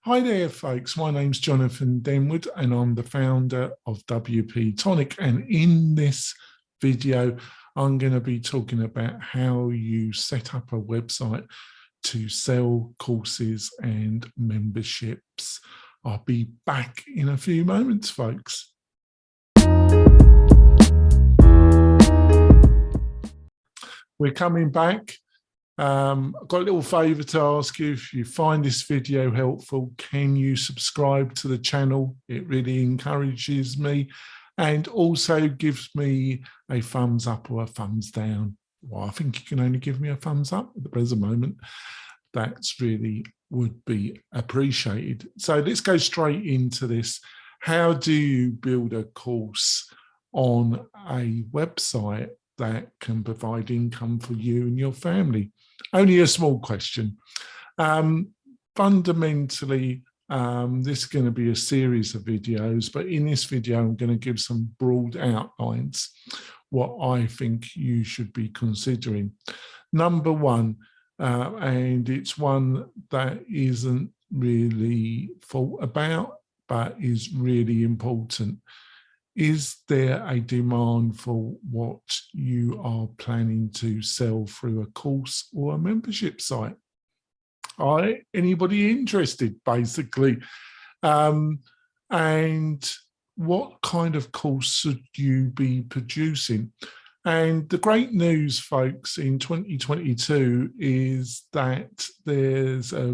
Hi there, folks. My name's Jonathan Denwood, and I'm the founder of WP-Tonic. And in this video, I'm going to be talking about how you set up a website to sell courses and memberships. I'll be back in a few moments, folks. We're coming back. I've got a little favour to ask you. If you find this video helpful, can you subscribe to the channel? It really encourages me and also gives me a thumbs up or a thumbs down. Well, I think you can only give me a thumbs up at the present moment. That's really would be appreciated. So let's go straight into this. How do you build a course on a website that can provide income for you and your family? Only a small question. Fundamentally, this is going to be a series of videos, but in this video, I'm going to give some broad outlines, what I think you should be considering. Number one, and it's one that isn't really thought about, but is really important. Is there a demand for what you are planning to sell through a course or a membership site? Anybody interested, basically? And what kind of course should you be producing? And the great news, folks, in 2022 is that there's a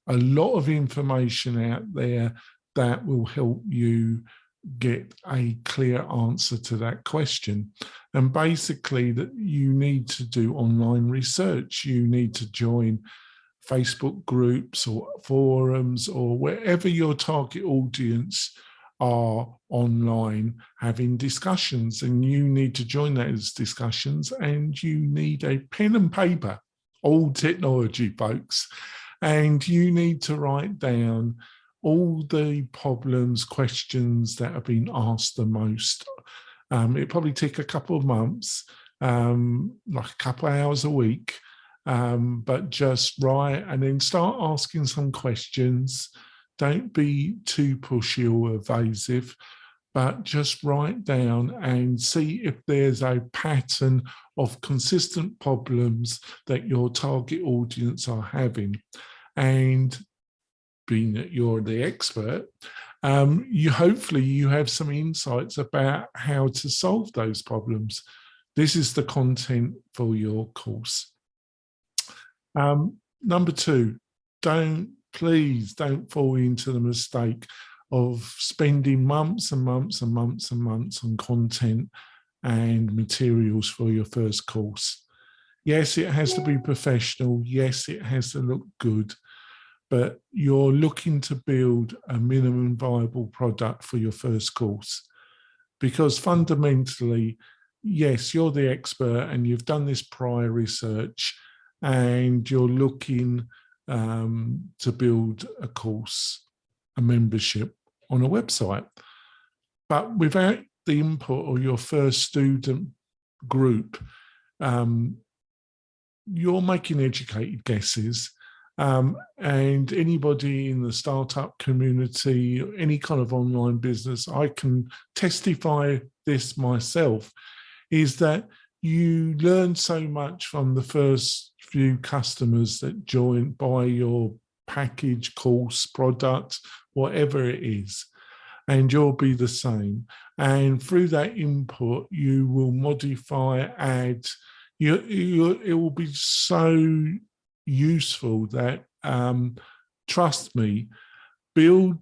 lot of information out there that will help you get a clear answer to that question. And basically that you need to do online research. You need to join Facebook groups or forums or wherever your target audience are online having discussions, and you need to join those discussions, and you need a pen and paper, old technology, folks, and you need to write down all the problems, questions that have been asked the most. It probably take a couple of months, like a couple of hours a week, but just write and then start asking some questions. Don't be too pushy or evasive, but just write down and see if there's a pattern of consistent problems that your target audience are having. And being that you're the expert, hopefully you have some insights about how to solve those problems. This is the content for your course. Number two, please don't fall into the mistake of spending months and months and months and months on content and materials for your first course. Yes, it has to be professional. Yes, it has to look good. But you're looking to build a minimum viable product for your first course. Because fundamentally, yes, you're the expert and you've done this prior research and you're looking to build a course, a membership on a website. But without the input of your first student group, you're making educated guesses. And anybody in the startup community, any kind of online business, I can testify this myself, is that you learn so much from the first few customers that buy your package, course, product, whatever it is, and you'll be the same. And through that input, you will modify, add, it will be so useful that, trust me, build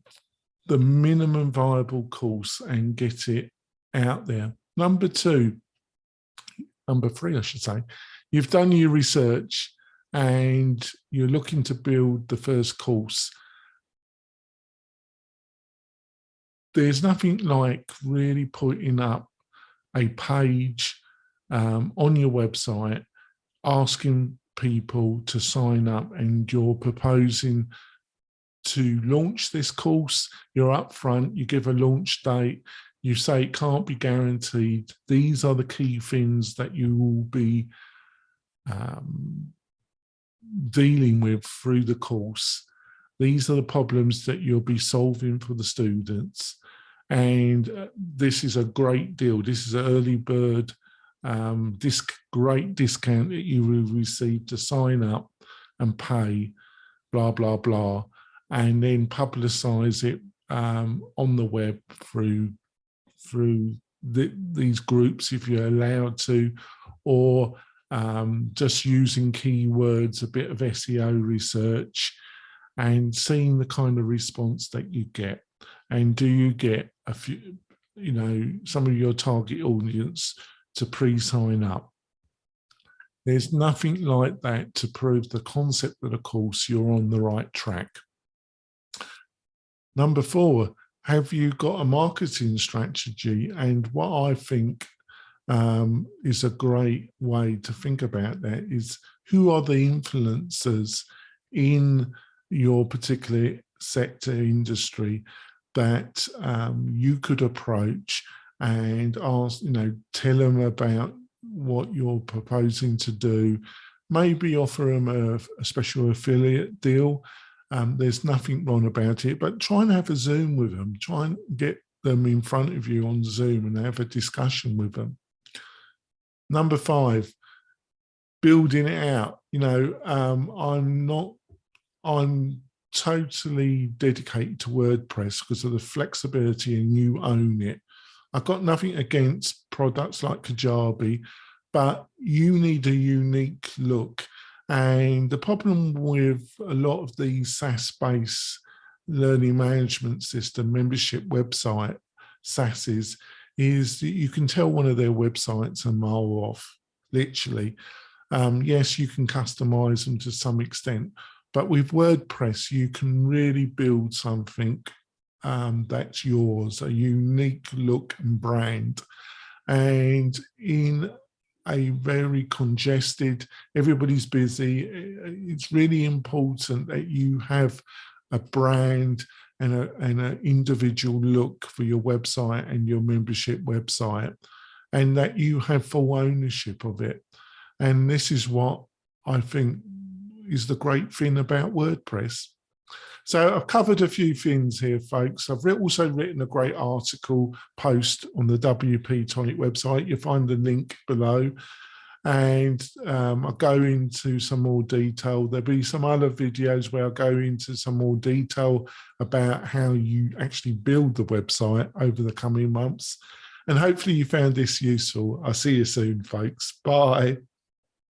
the minimum viable course and get it out there. Number three, I should say, you've done your research and you're looking to build the first course. There's nothing like really putting up a page on your website asking people to sign up, and you're proposing to launch this course. You're up front, you give a launch date, you say it can't be guaranteed. These are the key things that you will be dealing with through the course. These are the problems that you'll be solving for the students. And this is a great deal. This is an early bird great discount that you will receive to sign up and pay, blah, blah, blah, and then publicize it on the web through these groups if you're allowed to, or just using keywords, a bit of SEO research, and seeing the kind of response that you get. And do you get a few, you know, some of your target audience to pre-sign up? There's nothing like that to prove the concept of the course you're on the right track. Number 4, have you got a marketing strategy? And what I think is a great way to think about that is, who are the influencers in your particular sector, industry, that you could approach and ask, you know, tell them about what you're proposing to do, maybe offer them a special affiliate deal. There's nothing wrong about it, but try and have a Zoom with them. Try and get them in front of you on Zoom and have a discussion with them. Number 5, building it out. You know, I'm totally dedicated to WordPress because of the flexibility, and you own it. I've got nothing against products like Kajabi, but you need a unique look. And the problem with a lot of these SaaS-based learning management system membership website, SaaSes, is that you can tell one of their websites a mile off, literally. Yes, you can customize them to some extent, but with WordPress, you can really build something that's yours, a unique look and brand. And in a very congested, everybody's busy, it's really important that you have a brand and an individual look for your website and your membership website, and that you have full ownership of it. And this is what I think is the great thing about WordPress. So I've covered a few things here, folks. I've also written a great article post on the WP-Tonic website. You'll find the link below. And I'll go into some more detail. There'll be some other videos where I'll go into some more detail about how you actually build the website over the coming months. And hopefully you found this useful. I'll see you soon, folks. Bye.